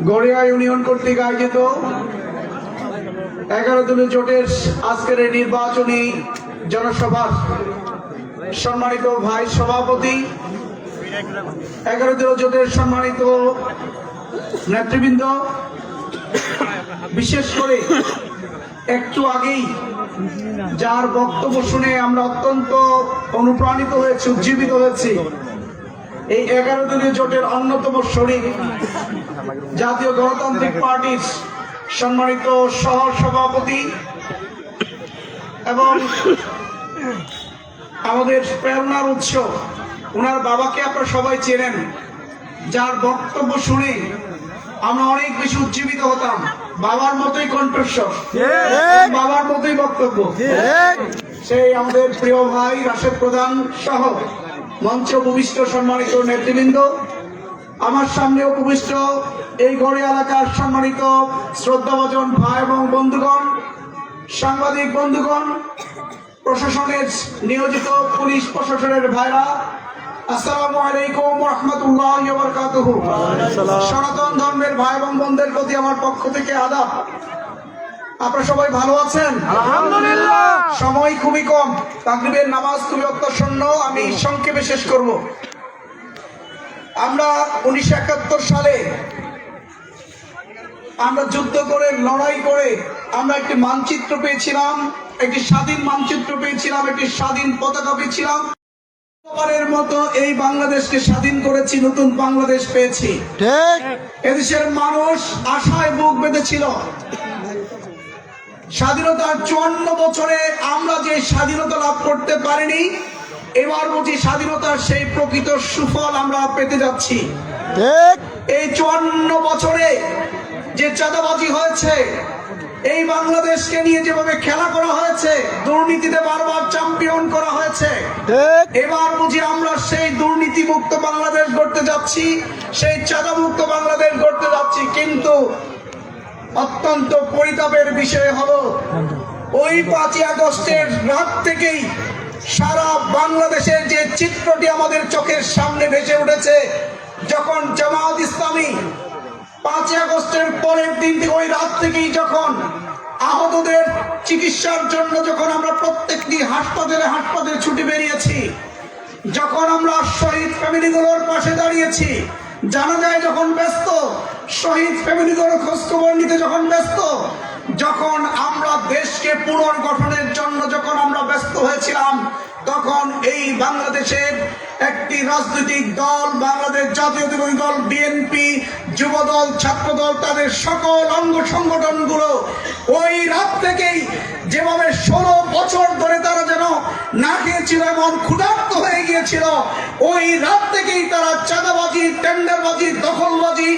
Garia union কর্তৃক আয়োজিত 11 দলীয় জোটের আজকের এই নির্বাচনী জনসভার সম্মানিত ভাই সভাপতি, 11 দলীয় জোটের সম্মানিত নেতৃবৃন্দ, বিশেষ করে একটু আগেই যার বক্তব্য শুনে আমরা অত্যন্ত অনুপ্রাণিত হয়েছি, উজ্জীবিত হয়েছি। এই 11 দলীয় জোটের অন্যতম শরিক জাতীয় গণতান্ত্রিক পার্টির সম্মানিত সহ সভাপতি এবং আমাদের প্রেরণার উৎস, ওনার বাবাকে আপনারা সবাই চেনেন, যার বক্তব্য শুনে আমরা অনেক বেশি উজ্জীবিত হতাম। বাবার মতোই কণ্ঠস্বর, বাবার মতোই বক্তব্য। সেই আমাদের প্রিয় ভাই রাশেদ প্রধান সহ মঞ্চে উপবিষ্ট সম্মানিত নেতৃবৃন্দ, আমার সামনে উপবিষ্ট এই গড়িয়া এলাকার সম্মানিত শ্রদ্ধাভাজন ভাই এবং বন্ধুগণ, সাংবাদিক বন্ধুগণ, প্রশাসনের নিয়োজিত পুলিশ প্রশাসনের ভাইরা, আসসালামু আলাইকুম ওয়া রাহমাতুল্লাহি ওয়া বারাকাতুহু। সনাতন ধর্মের ভাই এবং বোনদের প্রতি আমার পক্ষ থেকে আদাব। আপনারা সবাই ভালো আছেন? আলহামদুলিল্লাহ। সময় খুবই কম, তাকরিবের নামাজ খুবই অত্যাসন্ন, আমি সংক্ষেপে শেষ করব। আমরা 1971 সালে আমরা যুদ্ধ করে, লড়াই করে আমরা একটি মানচিত্র পেয়েছিলাম, একটি স্বাধীন মানচিত্র পেয়েছিলাম, একটি স্বাধীন পতাকা পেয়েছিলাম। এর মতো এই বাংলাদেশকে স্বাধীন করেছি, নতুন বাংলাদেশ পেয়েছি। এদেশের মানুষ আশায় বুক বেঁধেছিল। স্বাধীনতার 54 বছরে আমরা যে স্বাধীনতা লাভ করতে পারিনি, এবার বুঝি স্বাধীনতার সেই প্রকৃত সুফল আমরা পেতে যাচ্ছি। এই 54 বছরে যে চাঁদাবাজি হয়েছে, এই বাংলাদেশকে নিয়ে যেভাবে খেলা করা হয়েছে, দুর্নীতিতে বারবার চ্যাম্পিয়ন করা হয়েছে, এবার বুঝি আমরা সেই দুর্নীতি মুক্ত বাংলাদেশ গড়তে যাচ্ছি, সেই চাঁদা মুক্ত বাংলাদেশ গড়তে যাচ্ছি। কিন্তু অত্যন্ত পরিতাপের বিষয় হলো, ওই 5ই আগস্টের রাত থেকেই সারা বাংলাদেশের যে চিত্রটি আমাদের চোখের সামনে ভেসে উঠেছে, যখন জামায়াত ইসলামী 5ই আগস্টের পরের দিন থেকে, ওই রাত থেকেই যখন আহতদের চিকিৎসার জন্য যখন আমরা প্রত্যেকটি হাসপাতালে ছুটে বেরিয়েছি, যখন আমরা শহীদ ফ্যামিলিগুলোর পাশে দাঁড়িয়েছি, জানাজায় যখন ব্যস্ত, শহীদ ফ্যামিলিগুলোর খোঁজখবর নিতে যখন ব্যস্ত, যখন আমরা দেশকে পুনর্গঠনের জন্য যখন আমরা ব্যস্ত হয়েছিলাম, তখন এই বাংলাদেশের একটি রাজনৈতিক দল, বাংলাদেশ জাতীয়তাবাদী দল বিএনপি, যুবদল, ছাত্রদল, তাদের সকল অঙ্গ সংগঠনগুলো ওই রাত থেকেই যেভাবে 16 বছর ধরে তারা যেন না খেয়েছিল এবং ক্ষুধার্ত হয়ে গিয়েছিল, ওই রাত থেকেই তারা চাঁদাবাজি, টেন্ডারবাজি, দখলবাজি,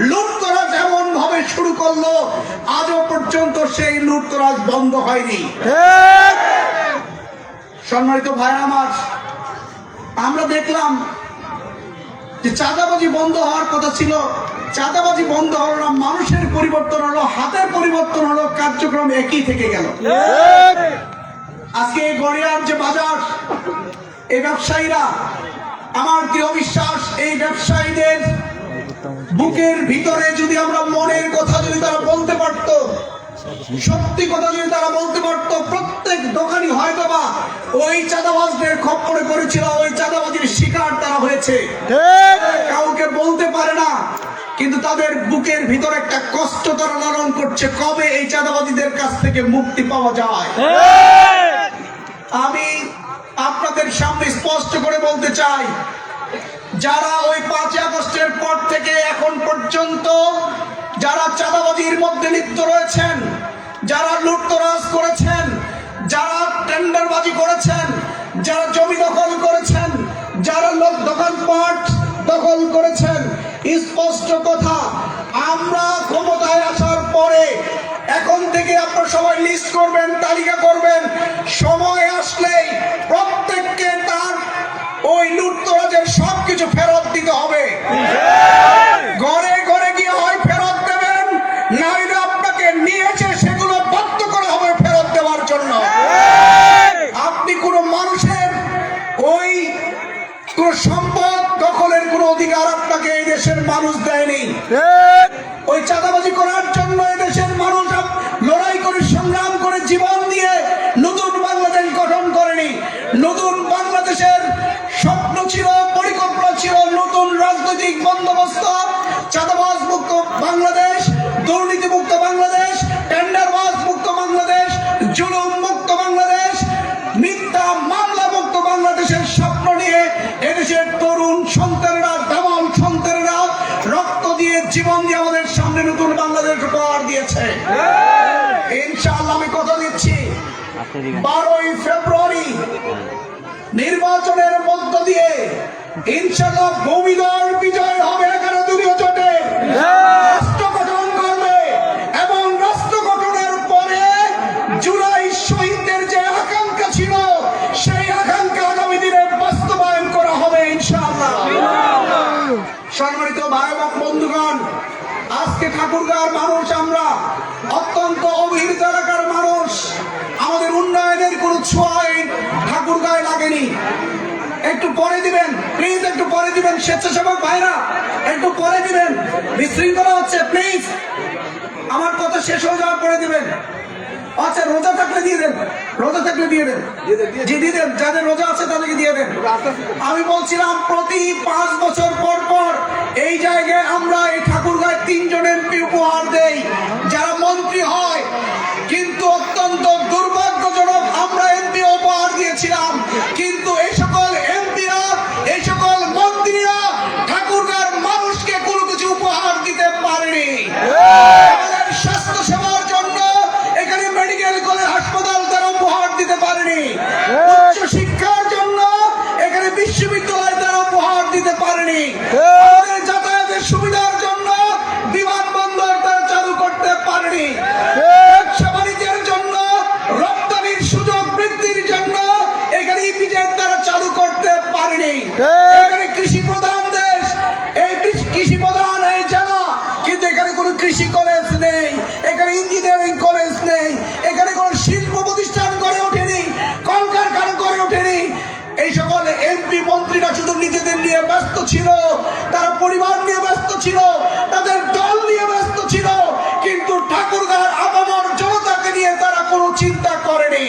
লুটতরাজ এমন ভাবে শুরু করলো, আজও পর্যন্ত সেই লুটতরাজ বন্ধ হয়নি। সম্মানিত ভাই আমার, আমরা দেখলাম যে চাঁদাবাজি বন্ধ হওয়ার কথা ছিল, চাঁদাবাজি বন্ধ হলো না, মানুষের পরিবর্তন হলো, হাতের পরিবর্তন হলো, কার্যক্রম একই থেকে গেল। আজকে এই গড়িয়ার যে বাজার, এই ব্যবসায়ীরা, আমার দৃঢ় বিশ্বাস, এই ব্যবসায়ীদের বুকের ভিতরে যদি আমরা মনের কথা যদি তারা বলতে পারত, সত্যি কথা যদি তারা বলতে পারত, প্রত্যেক দোকানি হয়তোবা ওই চাঁদাবাজদের খপ্পরে করেছিল, ওই চাঁদাবাজির শিকার তারা হয়েছে, কাউকে বলতে পারে না, কিন্তু তাদের বুকের ভিতরে একটা কষ্ট তারা লালন করছে, কবে এই চাঁদাবাজিদের কাছ থেকে মুক্তি পাওয়া যায়। আমি আপনাদের সামনে স্পষ্ট করে বলতে চাই, যারা ওই 5ই আগস্টের পর থেকে এখন পর্যন্ত যারা চাঁদাবাজির মধ্যে লিপ্ত রয়েছেন, যারা লুটতরাজ করেছেন, যারা টেন্ডারবাজি করেছেন, যারা জমি দখল করেছেন, যারা দোকানপাট দখল করেছেন, স্পষ্ট কথা, আমরা ক্ষমতায় আসার পরে এখন থেকে আপনারা সবাই লিস্ট করবেন, তালিকা করবেন, সময় আসলেই প্রত্যেককে তার ওই লুটতরাজের সবকিছু ফেরত দিতে হবে। ঘরে ঘরে গিয়ে হয় ফেরত দেবেন, নাইলে আপনাকে নিয়েছে সেগুলো বাধ্য করা হবে ফেরত দেওয়ার জন্য। আপনি কোনো মানুষের ওই কোন সম্পদ দখলের কোন অধিকার আপনাকে এই দেশের মানুষ দেয়নি। ওই চাঁদাবাজি করার জন্য এদেশের মানুষ লড়াই করে সংগ্রাম করে জীবন দিয়ে নতুন বাংলাদেশ গঠন করেনি। নতুন বাংলাদেশের স্বপ্ন ছিল, পরিকল্পনা ছিল নতুন রাজনৈতিক বন্দোবস্ত, চাঁদাবাজ মুক্ত বাংলাদেশ, দুর্নীতি মুক্ত বাংলাদেশ, টেন্ডারবাজ মুক্ত বাংলাদেশ, জুলুম মুক্ত বাংলাদেশ, মিথ্যা মামলা মুক্ত বাংলাদেশের স্বপ্ন নিয়ে এদেশের তরুণ সন্তানেরা, দামাল সন্তানেরা রক্ত দিয়ে জীবন দিয়ে আমাদের সামনে নতুন বাংলাদেশ উপহার দিয়েছে। ইনশাআল্লাহ আমি কথা দিচ্ছি 12ই ফেব্রুয়ারি নির্বাচনের মধ্য দিয়ে ইনশাআল্লাহ ভূমিদল বিজয় হবে। এখানে দলীয় জোটে রাষ্ট্র গঠন করবে এবং রাষ্ট্র গঠনের পরে জুলাই শহীদদের যে আকাঙ্ক্ষা ছিল সেই আকাঙ্ক্ষা আগামী দিনে বাস্তবায়ন করা হবে ইনশাআল্লাহ। সম্মানিত ভাই এবং বন্ধুগণ, আজকে ঠাকুরগাঁওর মানুষ আমরা অত্যন্ত অবহেলিত এলাকার মানুষ। আমাদের উন্নয়নের কোনো ছোঁয়াই ঠাকুরগাঁওয়ে লাগেনি। একটু পরে দিবেন প্লিজ, একটু পরে দিবেন স্বেচ্ছাসেবক ভাইরা, একটু পরে দিবেন, বিশৃঙ্খলা হচ্ছে প্লিজ। আমার কথা শেষ হয়ে যাওয়ার পরে দিবেন। আচ্ছা রোজা থাকলে দিয়ে দেন, রোজা থাকলে দিয়ে দেন, জি দিয়ে দেন, যাদের রোজা আছে তাদেরকে দিয়ে দেন। আমি বলছিলাম প্রতি 5 বছর পর পর এই জায়গায় আমরা এই ঠাকুরগাঁয় 3 জন এমপি উপহার দেই যারা মন্ত্রী হয়, কিন্তু অত্যন্ত দুর্ভাগ্যজনক আমরা এমপি উপহার দিয়েছিলাম, কিন্তু এই সকল এমপিরা, এই সকল মন্ত্রীরা ঠাকুরগাঁর মানুষকে কোনো কিছু উপহার দিতে পারেনি। আমাদের স্বাস্থ্য সেবার জন্য এখানে মেডিকেল কলেজ হাসপাতাল তারা উপহার দিতে পারেনি, উচ্চ শিক্ষার জন্য এখানে বিশ্ববিদ্যালয় তারা উপহার দিতে পারেনি, আমাদের যাতায়াতের সুবিধার জন্য বিমানবন্দর তারা চালু করতে পারেনি, ব্যবসা বাণিজ্যের জন্য, রপ্তানির সুযোগ বৃদ্ধির জন্য এখানে ইপিজেড তারা চালু করতে পারেনি। এখানে কৃষি প্রধান দেশ, এই কৃষি প্রধান এই জেলা, কিন্তু এখানে কোনো কৃষি কলেজ নেই, এখানে ইঞ্জিনিয়ারিং কলেজ নেই, এখানে কোনো শিল্প প্রতিষ্ঠান গড়ে ওঠেনি, কলকারখানা গড়ে ওঠেনি। এই সকল এমপি মন্ত্রীরা শুধু নিজেদের নিয়ে ব্যস্ত ছিল, তারা পরিবার নিয়ে ব্যস্ত ছিল, তাদের দল নিয়ে ব্যস্ত ছিল, কিন্তু ঠাকুরগাঁওর আপামর জনতাকে নিয়ে তারা কোনো চিন্তা করেনি।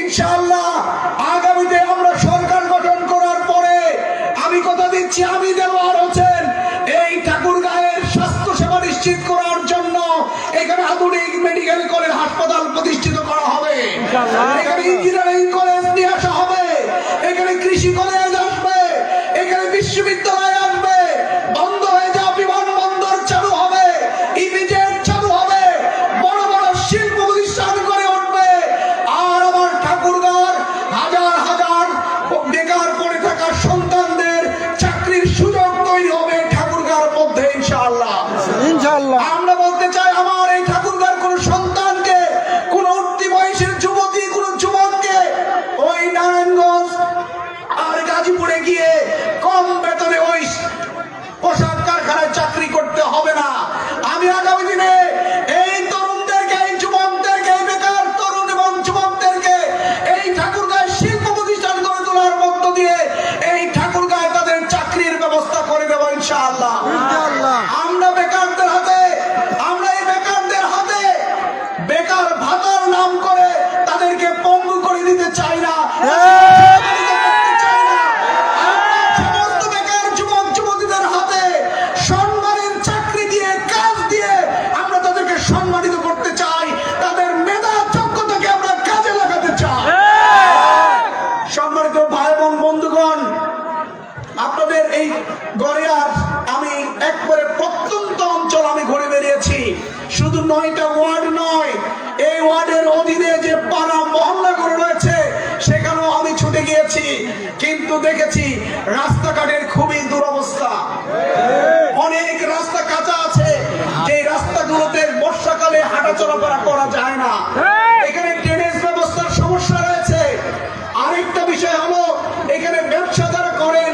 ইনশাআল্লাহ আগামীতে আমরা সরকার গঠন করার পরে আমি কথা দিচ্ছি, আমি দেওয়ার হোসেন এই ঠাকুরগাঁয়ের স্বাস্থ্য সেবা নিশ্চিত করার জন্য এখানে আধুনিক মেডিকেল কলেজ হাসপাতাল প্রতিষ্ঠিত করা হবে, এখানে ইঞ্জিনিয়ারিং কলেজ নিয়ে আসা হবে, এখানে কৃষি কলেজ আসবে, এখানে বিশ্ববিদ্যালয় আসবে, বন্ধ হয়ে যাওয়া বিমানবন্দর চালু হবে, ইপিজেড চালু হবে, বড় বড় শিল্প প্রতিষ্ঠান গড়ে উঠবে, আর আমার ঠাকুরগাঁওর হাজার হাজার বেকার পড়ে থাকা সন্তানদের চাকরির সুযোগ তৈরি হবে ঠাকুরগাঁওর মধ্যে ইনশাআল্লাহ। আমরা বলতে চাই আমার এই ঠাকুরগাঁওর কোন সন্তানকে, কোন উঠতি বয়সের যুবতী, কোন যুবককে ওই নারায়ণগঞ্জ আর গাজীপুরে গিয়ে কম বেতনে ওই পোশাক কারখানায় চাকরি করতে হবে না। আমি আগামী দিনে এই তরুণদেরকে, এই যুবকদেরকে, এই বেকার তরুণ এবং যুবকদেরকে এই ঠাকুরগাঁয় শিল্প প্রতিষ্ঠান গড়ে তোলার মধ্য দিয়ে এই ঠাকুরগাঁয় তাদের চাকরির ব্যবস্থা করে দেব ইনশাআল্লাহ। আমরা বেকারদের হাতে, আমরা এই বেকারদের হাতে বেকার ভাতার নাম করে তাদেরকে পঙ্গু করে দিতে চাই না। সমস্ত বেকার যুবক যুবতীদের হাতে সম্মানের চাকরি দিয়ে, কাজ দিয়ে আমরা তাদেরকে সম্মানিত করতে চাই, তাদের মেধা যোগ্যতাকে আমরা কাজে লাগাতে চাই। সম্মানিত ভাই এবং বন্ধুগণ, আপনাদের এই গড়িয়ার আমি একবারে প্রত্যন্ত অঞ্চল আমি ঘুরে বেরিয়েছি, শুধু 9টা ওয়ার্ড নয়, এই ওয়ার্ডের অধীনে যে পাড়া মহল্লাগুলো রয়েছে সেখানেও আমি ছুটে গিয়েছি, কিন্তু দেখেছি রাস্তাঘাটের খুবই দুরবস্থা। অনেক রাস্তা কাঁচা আছে, যে রাস্তাগুলোতে বর্ষাকালে হাঁটা চলাফেরা করা যায় না, এখানে ড্রেনেজ ব্যবস্থার সমস্যা রয়েছে। আরেকটা বিষয় হলো এখানে ব্যবসা যারা করেন,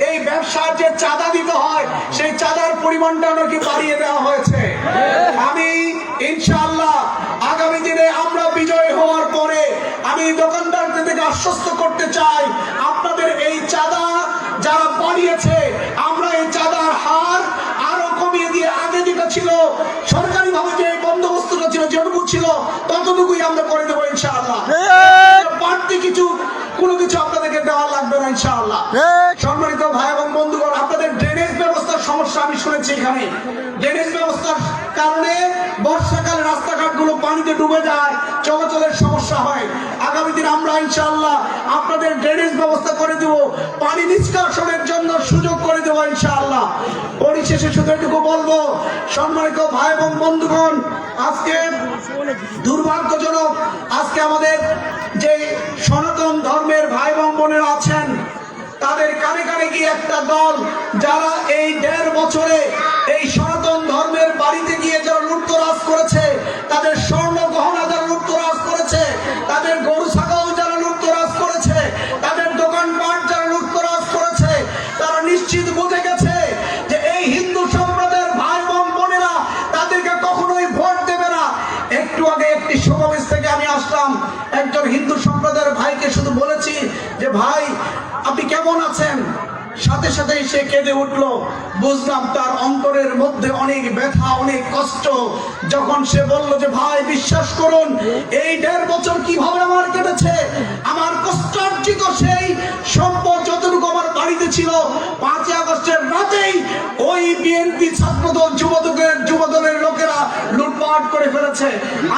এই ব্যবসার যে চাঁদা দিতে হয় সেই চাঁদার পরিমাণটা নাকি বাড়িয়ে দেওয়া হয়েছে। আমি ইনশাআল্লাহ আগামী দিনে আমরা বিজয় হওয়ার পরে আমি দোকানদারদের থেকে আশ্বস্ত করতে চাই, আপনাদের এই চাঁদা যারা বাড়িয়েছে আমরা এই চাঁদার হার আরো কমিয়ে দিয়ে ছিল, সরকারি ভাবে যে বন্দোবস্তটা ছিল, যেটুকু ছিল ততটুকুই আমরা করে দেবো ইনশাআল্লাহ। বাড়তি কোনো কিছু আপনাদেরকে দেওয়া লাগবে না ইনশাআল্লাহ। সম্মানিত ভাই এবং বন্ধুগণ, আপনাদের ড্রেনেজ ব্যবস্থার সমস্যা আমি শুনেছি। এখানে ড্রেনেজ ব্যবস্থার কারণে বর্ষাকালে রাস্তাঘাটগুলো পানিতে ডুবে যায়, চলাচলের সমস্যা হয়। আগামী দিন আমরা ইনশাআল্লাহ আপনাদের ড্রেনেজ ব্যবস্থা করে দেব, পানি নিষ্কাশনের জন্য সুযোগ করে দেবো ইনশাআল্লাহ। পরিশেষে শুধু এটুকু বলবো, সম্মানিত ভাই এবং বন্ধুগণ, আজকে দুর্ভাগ্যজনক, আজকে আমাদের যে সনাতন ধর্মের ভাই এবং বোনেরা আছেন, তাদের কানে কানে গিয়ে একটা দল যারা এই 1.5 বছরে এই সনাতন ধর্মের বাড়িতে গিয়ে যারা লুটতরাজ করেছে, তাদের স্বর্ণ গহনা যারা লুটতরাজ করেছে, তাদের গরু ছাগল যারা লুটতরাজ করেছে, তাদের দোকানপাট যারা লুটতরাজ করেছে, তারা নিশ্চিত বুঝে গেছে যে এই হিন্দু সম্প্রদায়ের ভাই এবং বোনেরা তাদেরকে কখনোই ভোট দেবে না। একটু আগে একটি সমাবেশ থেকে আমি আসলাম, একজন হিন্দু সম্প্রদায়ের ভাইকে শুধু বলেছি যে ভাই আপনি কেমন আছেন, সাথে সাথে সে কেঁদে উঠলো। বুঝলাম তার অন্তরের মধ্যে অনেক ব্যথা, অনেক কষ্ট। যখন সে বলল যে ভাই বিশ্বাস করুন, এই 1.5 বছর কিভাবে আমার কেটেছে, আমার কষ্টার্জিত সেই সম্পদ যতটুকু আমার বাড়িতে ছিল, 5 আগস্টের রাতেই ওই বিএনপি ছাত্রদল যুবদলের লোকেরা লুটপাট করে ফেলেছে।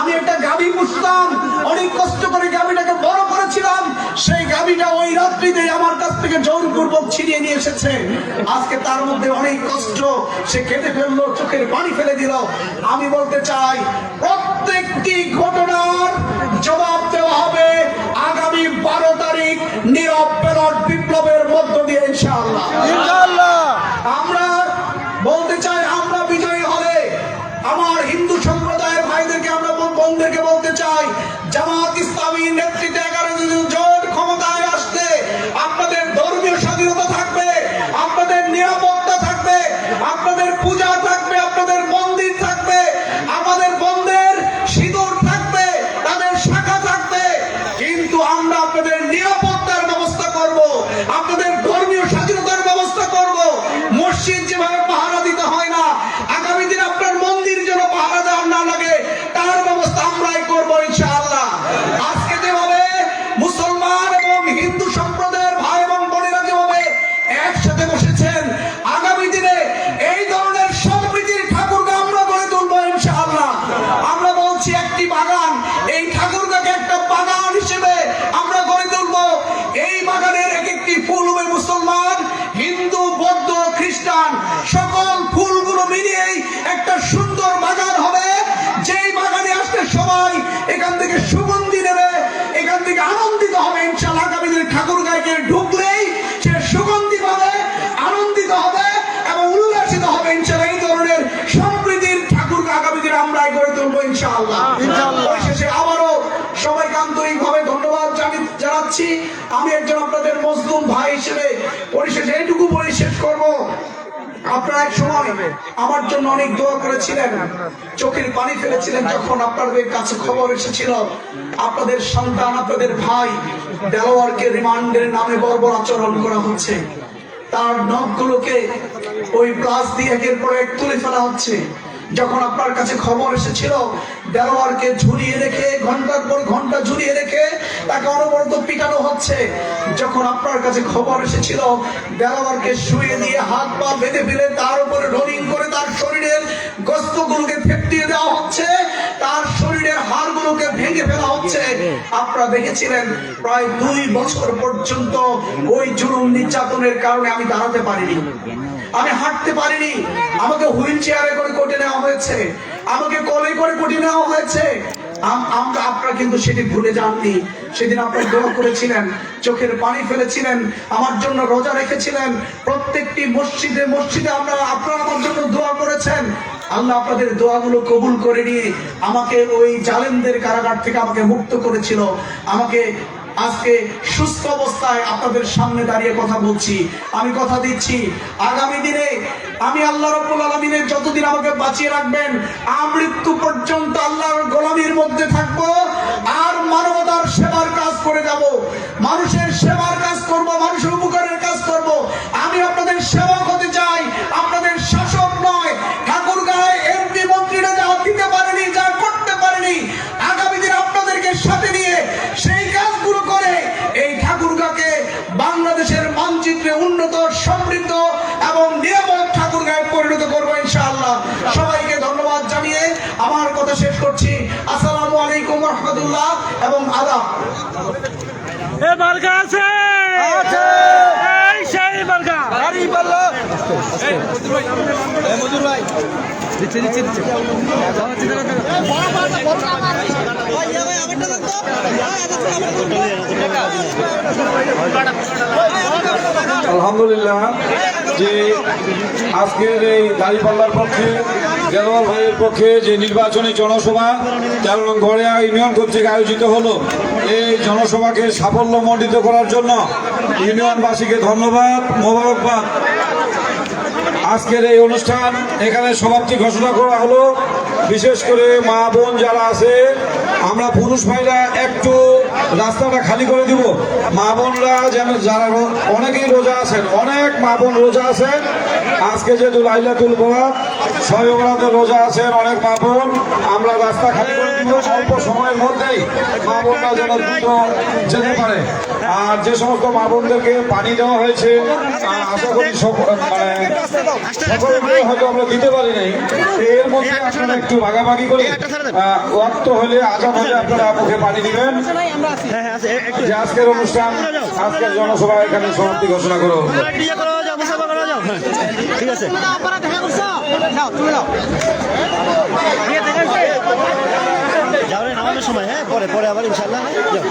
আমি একটা গাভী পুষতাম, অনেক কষ্ট করে গাভীটাকে বড় করেছিলাম, সেই গাভীটা ওই রাত্রিতেই আমার কাছ থেকে জোরপূর্বক ছিনিয়ে নিয়ে এসেছে। আজকে তার মধ্যে অনেক কষ্ট, সে কেঁদে ফেললো, চোখের পানি ফেলে দিল। আমি বলতে চাই, প্রত্যেকটি ঘটনার জবাব দেওয়া হবে আগামী 12 তারিখ নীরব ব্যালট বিপ্লবের মধ্য দিয়ে ইনশাআল্লাহ। আমরা বলতে চাই, আমরা বিজয়ী হলে আমার হিন্দু সম্প্রদায়ের ভাইদেরকে, আমরা বোনদেরকে বলতে চাই, জামাত ইসলামী নেতৃত্বে 11 জন জোট ক্ষমতায় আসলে আপনাদের ধর্মীয় স্বাধীনতা থাকবে, আপনাদের নিরাপত্তা থাকবে, আপনাদের পূজা থাকবে, আপনাদের মন্দির থাকবে, আমাদের বন্ধের সিঁদুর থাকবে, তাদের শাখা থাকবে। কিন্তু আমরা আপনাদের নিরাপত্তার ব্যবস্থা করব, আপনাদের ধর্মীয় স্বাধীনতার ব্যবস্থা করব। মসজিদ যেভাবে পাহারা দিতে হয় না, আগামী দিন আপনার মন্দির যেন পাহারা দেওয়ার না লাগে, তার ব্যবস্থা আমরাই করবো ইনশাআল্লাহ। আজকে যেভাবে মুসলমান এবং হিন্দু সম্প্রদায়ের ভাই এবং বোনেরা যেভাবে একসাথে বসেছেন, আগামী দিনে এই ধরনের সম্প্রীতির ঠাকুরকে আমরা গড়ে তুলবো ইনশাআল্লাহ। আমরা বলছি একটি বাগান, এই ঠাকুরকে একটা বাগান হিসেবে আমরা গড়ে তুলবো। এই বাগানের এক একটি ফুল হবে মুসলমান, হিন্দু, বৌদ্ধ, খ্রিস্টান, সকল ফুলগুলো মিলিয়েই একটা সুন্দর বাগান হবে। যেই বাগানে আসলে সবাই এখান থেকে সুগন্ধি নেবে, এখান থেকে আনন্দিত হবে ইনশাআল্লাহ। আগামী দিনে ঠাকুর গায়ে ঢুকলেই সে সুগন্ধি পাবে, আনন্দিত হবে এবং উল্লাসিত হবে ইনশাআল্লাহ। এই ধরনের সম্প্রীতির ঠাকুরকে আগামী দিনে আমরাই গড়ে তুলবো ইনশাআল্লাহ। পরিশেষে আবারও সবাইকে আন্তরিকভাবে ধন্যবাদ জানাচ্ছি। আমি একজন আপনাদের মজলুম ভাই হিসেবে পরিশেষে এইটুকু বলে শেষ করবো, আপনারা এক সময় আমার জন্য অনেক দোয়া করেছিলেন, চোখের পানি ফেলেছিলেন যখন আপনাদের কাছে খবর এসেছিল আপনাদের সন্তান, আপনাদের ভাই দেলোয়ারকে রিমান্ডের নামে বর্বর আচরণ করা হচ্ছে, তার নখগুলোকে ওই প্লাস দিয়ে একের পর এক তুলে ফেলা হচ্ছে। যখন আপনার কাছে খবর এসেছিল দেলোয়ারকে ঝুলিয়ে রেখে, ঘন্টার পর ঘন্টা ঝুলিয়ে রেখে তাকে অনবরত পিটানো হচ্ছে, যখন আপনার কাছে খবর এসেছিল দেলোয়ারকে শুয়ে দিয়ে হাত পা বেঁধে ফেলে তার উপরে রোলিং করে তার শরীরের গোস্তগুলোকে ফেটিয়ে দেওয়া হচ্ছে, তার শরীরের হাড়গুলোকে ভেঙে ফেলা হচ্ছে, আপনারা দেখেছিলেন প্রায় 2 বছর পর্যন্ত ওই জুলুম নির্যাতনের কারণে আমি দাঁড়াতে পারিনি, আমি হাঁটতে পারিনি, আমাকে হুইল চেয়ারে করে কোর্টে নেওয়া হয়েছে, আমাকে কোলে করে কোর্টে নেওয়া হয়েছে। আপনারা কিন্তু সেটি ভুলে যাননি। সেদিন আপনারা দোয়া করেছিলেন, চোখের পানি ফেলেছিলেন, আমার জন্য রোজা রেখেছিলেন, প্রত্যেকটি মসজিদে মসজিদে আপনারা আমার জন্য দোয়া করেছেন। আল্লাহ আপনাদের দোয়াগুলো কবুল করে নিয়ে আমাকে ওই জালেমদের কারাগার থেকে আমাকে মুক্ত করেছিল। আমাকে আজকে সুস্থ অবস্থায় আপনাদের সামনে দাঁড়িয়ে কথা বলছি। আমি কথা দিচ্ছি, আগামী দিনে আমি আল্লাহ রাব্বুল আলামিনের যতদিন আমাকে বাঁচিয়ে রাখবেন, আমৃত্যু পর্যন্ত আল্লাহর গোলামির মধ্যে থাকবো আর মানবতার সেবার কাজ করে যাব, মানুষের সেবার কাজ করব, মানুষের উপকারের কাজ করব। আমি আপনাদের সেবক হতে চাই, আপনাদের শাসক নয়। ঠাকুরগাঁয় কথা শেষ করছি। আসসালামু আলাইকুম ওয়া রাহমাতুল্লাহ এবং আদাব। আছে এই সেই বারগা আরে বললো এই মজুর ভাই দিচ্ছে আলহামদুলিল্লাহ যে আজকের এই দাঁড়িপাল্লার পক্ষে দেলোয়ার ভাইয়ের পক্ষে যে নির্বাচনী জনসভা 13 নং গড়িয়া ইউনিয়ন কর্তৃক আয়োজিত হলো, এই জনসভাকে সাফল্যমণ্ডিত করার জন্য ইউনিয়নবাসীকে ধন্যবাদ, মোবারকবাদ। আজকের এই অনুষ্ঠান এখানে সমাপ্তি ঘোষণা করা হলো। বিশেষ করে মা বোন যারা আছে, আমরা পুরুষ ভাইরা একটু রাস্তাটা খালি করে দিব। মা বোনরা যেন, যারা অনেকেই রোজা আছেন, অনেক মা বোন রোজা আছেন। আজকে যেহেতু লাইলাতুল বরাত, শবে বরাতে রোজা আছেন অনেক মা বোন, আমরা রাস্তা খালি করে দিব অল্প সময়ের মধ্যেই, মা বোনরা যেন দ্রুত যেতে পারে। আর যে সমস্ত মা বোনদেরকে পানি দেওয়া হয়েছে, আশা করি সকলকে হয়তো আমরা দিতে পারি নাই, এর মধ্যে আপনারা একটু ভাগাভাগি করে ওয়াক্ত হলে, আজান হলে আপনারা মুখে পানি দিবেন। যে আজকের অনুষ্ঠান, আজকের জনসভা এখানে সমাপ্তি ঘোষণা করো। ঠিক আছে যাও রে নামানোর সময়, হ্যাঁ পরে পরে আবার ইনশাল্লাহ যাও।